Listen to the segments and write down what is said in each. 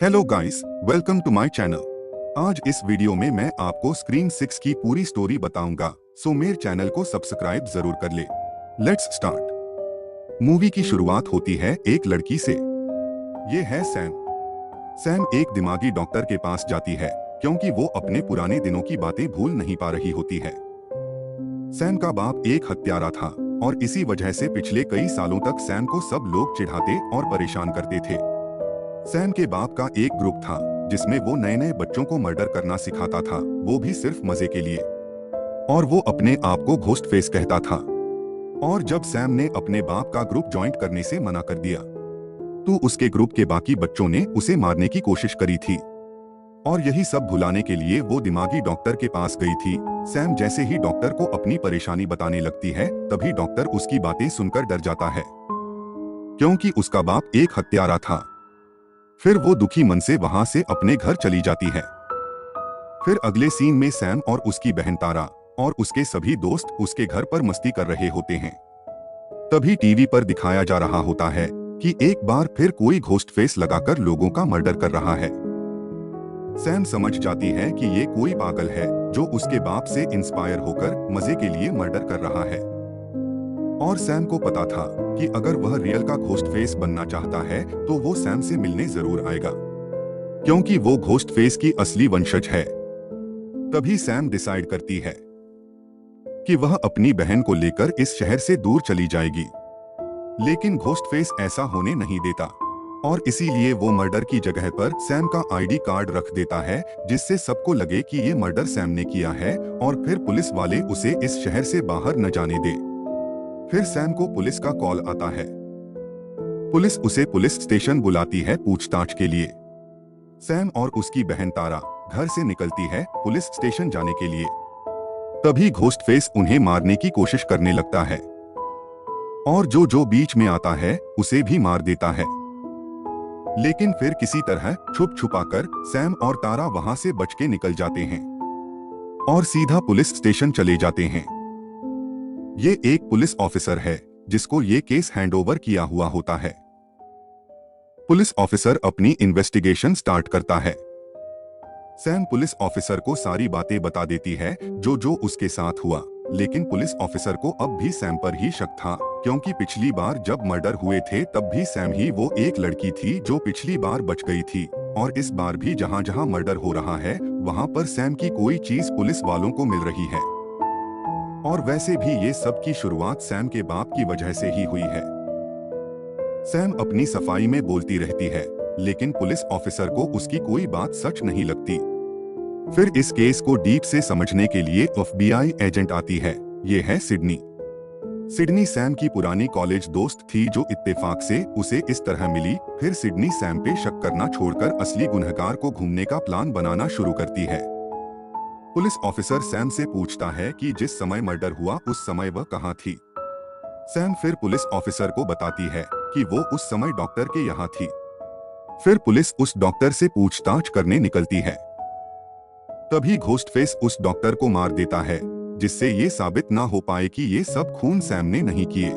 Hello guys, welcome to my channel. आज इस video में मैं आपको स्क्रीन 6 की पूरी स्टोरी बताऊंगा, सो मेरे चैनल को सब्सक्राइब जरूर कर ले। Let's start. मूवी की शुरुआत होती है एक लड़की से। ये है सैम। सैम एक दिमागी डॉक्टर के पास जाती है क्योंकि वो अपने पुराने दिनों की बातें भूल नहीं पा रही होती है। सैम का बाप एक हत्यारा था और इसी वजह से पिछले कई सालों तक सैम को सब लोग चिढ़ाते और परेशान करते थे। सैम के बाप का एक ग्रुप था जिसमें वो नए नए बच्चों को मर्डर करना सिखाता था, वो भी सिर्फ मजे के लिए। और वो अपने आप को घोस्ट फेस कहता था। और जब सैम ने अपने बाप का ग्रुप ज्वाइन करने से मना कर दिया तो उसके ग्रुप के बाकी बच्चों ने उसे मारने की कोशिश करी थी। और यही सब भुलाने के लिए वो दिमागी डॉक्टर के पास गई थी। सैम जैसे ही डॉक्टर को अपनी परेशानी बताने लगती है, तभी डॉक्टर उसकी बातें सुनकर डर जाता है क्योंकि उसका बाप एक हत्यारा था। फिर वो दुखी मन से वहां से अपने घर चली जाती है। फिर अगले सीन में सैम और उसकी बहन तारा और उसके सभी दोस्त उसके घर पर मस्ती कर रहे होते हैं। तभी टीवी पर दिखाया जा रहा होता है कि एक बार फिर कोई घोस्ट फेस लगाकर लोगों का मर्डर कर रहा है। सैम समझ जाती है कि ये कोई पागल है जो उसके बाप से इंस्पायर होकर मजे के लिए मर्डर कर रहा है। और सैम को पता था कि अगर वह रियल का घोस्ट फेस बनना चाहता है तो वो सैम से मिलने जरूर आएगा क्योंकि वो घोस्ट फेस की असली वंशज है। तभी सैम डिसाइड करती है कि वह अपनी बहन को लेकर इस शहर से दूर चली जाएगी। लेकिन घोस्ट फेस ऐसा होने नहीं देता और इसीलिए वो मर्डर की जगह पर सैम का आईडी कार्ड रख देता है, जिससे सबको लगे कि ये मर्डर सैम ने किया है और फिर पुलिस वाले उसे इस शहर से बाहर न जाने दे। फिर सैम को पुलिस का कॉल आता है। पुलिस उसे पुलिस स्टेशन बुलाती है पूछताछ के लिए। सैम और उसकी बहन तारा घर से निकलती है पुलिस स्टेशन जाने के लिए। तभी घोस्ट फेस उन्हें मारने की कोशिश करने लगता है और जो बीच में आता है उसे भी मार देता है। लेकिन फिर किसी तरह छुप छुपाकर सैम और तारा वहां से बच के निकल जाते हैं और सीधा पुलिस स्टेशन चले जाते हैं। ये एक पुलिस ऑफिसर है जिसको ये केस हैंडओवर किया हुआ होता है। पुलिस ऑफिसर अपनी इन्वेस्टिगेशन स्टार्ट करता है। सैम पुलिस ऑफिसर को सारी बातें बता देती है जो उसके साथ हुआ। लेकिन पुलिस ऑफिसर को अब भी सैम पर ही शक था क्योंकि पिछली बार जब मर्डर हुए थे तब भी सैम ही वो एक लड़की थी जो पिछली बार बच गई थी। और इस बार भी जहां जहां मर्डर हो रहा है वहां पर सैम की कोई चीज पुलिस वालों को मिल रही है। और वैसे भी ये सब की शुरुआत सैम के बाप की वजह से ही हुई है। सैम अपनी सफाई में बोलती रहती है लेकिन पुलिस ऑफिसर को उसकी कोई बात सच नहीं लगती। फिर इस केस को डीप से समझने के लिए एफबीआई एजेंट आती है। ये है सिडनी। सिडनी सैम की पुरानी कॉलेज दोस्त थी जो इत्तेफाक से उसे इस तरह मिली। फिर सिडनी सैम पे शक करना छोड़कर असली गुनहगार को ढूंढने का प्लान बनाना शुरू करती है। पुलिस ऑफिसर सैम से पूछता है कि जिस समय मर्डर हुआ उस समय वह कहाँ थी। सैम फिर पुलिस ऑफिसर को बताती है कि वो उस समय डॉक्टर के यहाँ थी। फिर पुलिस उस डॉक्टर से पूछताछ करने निकलती है। तभी घोस्ट फेस उस डॉक्टर को मार देता है, जिससे ये साबित ना हो पाए कि ये सब खून सैम ने नहीं किए।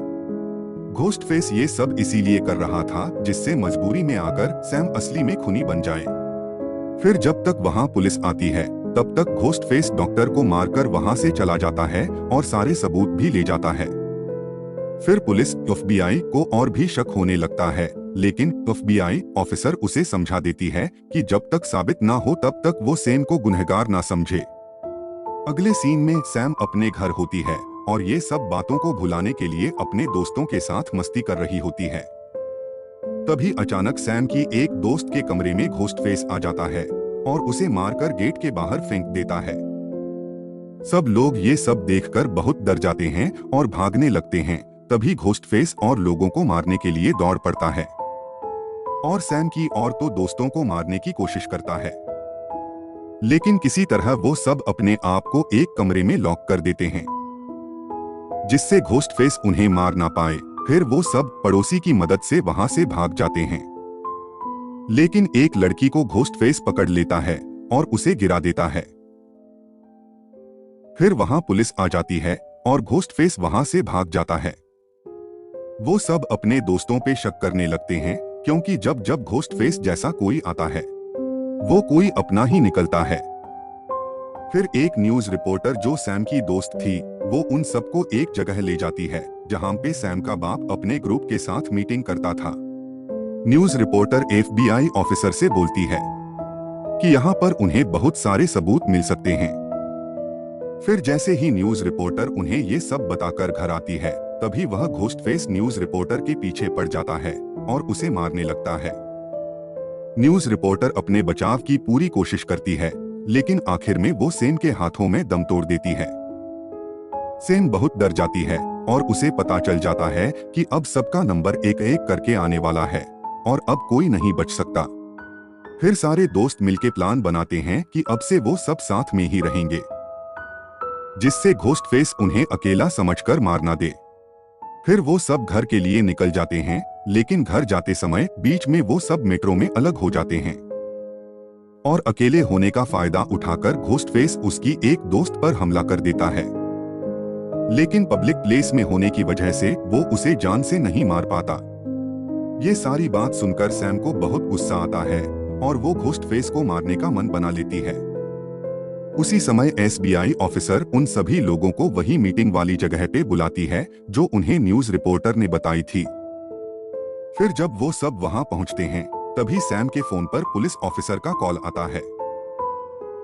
घोस्ट फेस ये सब इसीलिए कर रहा था जिससे मजबूरी में आकर सैम असली में खूनी बन जाए। फिर जब तक वहाँ पुलिस आती है तब तक घोस्ट फेस डॉक्टर को मारकर वहां से चला जाता है और सारे सबूत भी ले जाता है। फिर पुलिस एफबीआई को और भी शक होने लगता है, लेकिन एफबीआई ऑफिसर उसे समझा देती है कि जब तक साबित ना हो तब तक वो सैम को गुनहगार ना समझे। अगले सीन में सैम अपने घर होती है और ये सब बातों को भुलाने के लिए अपने दोस्तों के साथ मस्ती कर रही होती है। तभी अचानक सैम की एक दोस्त के कमरे में घोस्ट फेस आ जाता है और उसे मारकर गेट के बाहर फेंक देता है। सब लोग ये सब देखकर बहुत डर जाते हैं और भागने लगते हैं। तभी घोस्ट फेस और लोगों को मारने के लिए दौड़ पड़ता है और सैम की और तो दोस्तों को मारने की कोशिश करता है। लेकिन किसी तरह वो सब अपने आप को एक कमरे में लॉक कर देते हैं जिससे घोस्ट फेस उन्हें मार ना पाए। फिर वो सब पड़ोसी की मदद से वहां से भाग जाते हैं। लेकिन एक लड़की को घोस्ट फेस पकड़ लेता है और उसे गिरा देता है। फिर वहां पुलिस आ जाती है और घोस्ट फेस वहां से भाग जाता है। वो सब अपने दोस्तों पे शक करने लगते हैं क्योंकि जब जब घोस्ट फेस जैसा कोई आता है वो कोई अपना ही निकलता है। फिर एक न्यूज रिपोर्टर जो सैम की दोस्त थी, वो उन सबको एक जगह ले जाती है जहां पे सैम का बाप अपने ग्रुप के साथ मीटिंग करता था। न्यूज रिपोर्टर FBI ऑफिसर से बोलती है कि यहाँ पर उन्हें बहुत सारे सबूत मिल सकते हैं। फिर जैसे ही न्यूज रिपोर्टर उन्हें ये सब बताकर घर आती है, तभी वह घोस्ट फेस न्यूज रिपोर्टर के पीछे पड़ जाता है और उसे मारने लगता है। न्यूज रिपोर्टर अपने बचाव की पूरी कोशिश करती है, लेकिन आखिर में वो सैम के हाथों में दम तोड़ देती है। सैम बहुत डर जाती है और उसे पता चल जाता है कि अब सबका नंबर एक एक करके आने वाला है और अब कोई नहीं बच सकता। फिर सारे दोस्त मिलके प्लान बनाते हैं कि अब से वो सब साथ में ही रहेंगे, जिससे घोस्ट फेस उन्हें अकेला समझकर मार ना दे। फिर वो सब घर के लिए निकल जाते हैं, लेकिन घर जाते समय बीच में वो सब मेट्रो में अलग हो जाते हैं और अकेले होने का फायदा उठाकर घोस्ट फेस उसकी एक दोस्त पर हमला कर देता है। लेकिन पब्लिक प्लेस में होने की वजह से वो उसे जान से नहीं मार पाता। ये सारी बात सुनकर सैम को बहुत गुस्सा आता है और वो घोस्ट फेस को मारने का मन बना लेती है। उसी समय FBI ऑफिसर उन सभी लोगों को वही मीटिंग वाली जगह पे बुलाती है जो उन्हें न्यूज रिपोर्टर ने बताई थी। फिर जब वो सब वहां पहुंचते हैं, तभी सैम के फोन पर पुलिस ऑफिसर का कॉल आता है।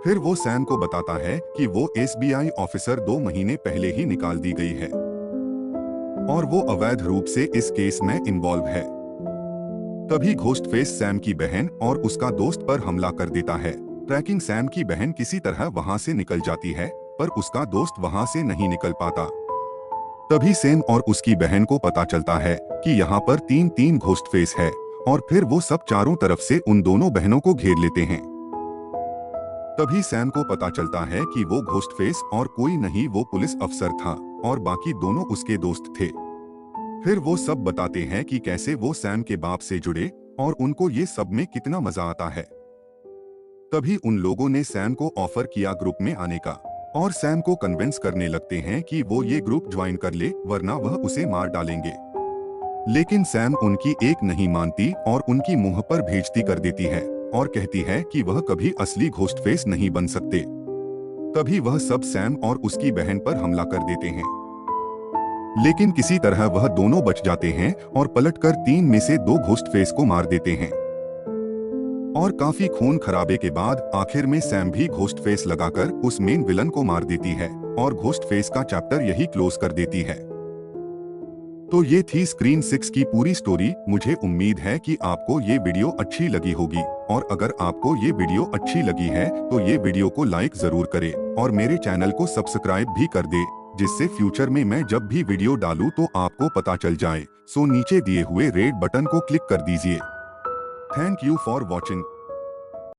फिर वो सैम को बताता है कि वो FBI ऑफिसर 2 महीने पहले ही निकाल दी गई है और वो अवैध रूप से इस केस में इन्वॉल्व है। तभी घोस्ट फेस सैम की बहन और उसका दोस्त पर हमला कर देता है। ट्रैकिंग सैम की बहन किसी तरह वहां से निकल जाती है, पर उसका दोस्त वहां से नहीं निकल पाता। तभी सैम और उसकी बहन को पता चलता है कि यहाँ पर 3 घोस्ट फेस है और फिर वो सब चारों तरफ से उन दोनों बहनों को घेर लेते हैं। तभी सैम को पता चलता है कि वो घोस्ट फेस और कोई नहीं, वो पुलिस अफसर था और बाकी दोनों उसके दोस्त थे। फिर वो सब बताते हैं कि कैसे वो सैम के बाप से जुड़े और उनको ये सब में कितना मजा आता है। तभी उन लोगों ने सैम को ऑफर किया ग्रुप में आने का और सैम को कन्विंस करने लगते हैं कि वो ये ग्रुप ज्वाइन कर ले, वरना वह उसे मार डालेंगे। लेकिन सैम उनकी एक नहीं मानती और उनकी मुंह पर बेइज्जती कर देती है और कहती है कि वह कभी असली घोस्ट फेस नहीं बन सकते। तभी वह सब सैम और उसकी बहन पर हमला कर देते हैं, लेकिन किसी तरह वह दोनों बच जाते हैं और पलटकर 3 में से 2 घोस्ट फेस को मार देते हैं। और काफी खून खराबे के बाद आखिर में सैम भी घोस्ट फेस लगाकर उस मेन विलन को मार देती है और घोस्ट फेस का चैप्टर यही क्लोज कर देती है। तो ये थी स्क्रीन 6 की पूरी स्टोरी। मुझे उम्मीद है कि आपको ये वीडियो अच्छी लगी होगी और अगर आपको ये वीडियो अच्छी लगी है तो ये वीडियो को लाइक जरूर करें और मेरे चैनल को सब्सक्राइब भी कर दे, जिससे फ्यूचर में मैं जब भी वीडियो डालूं तो आपको पता चल जाए। सो नीचे दिए हुए रेड बटन को क्लिक कर दीजिए। Thank you for watching.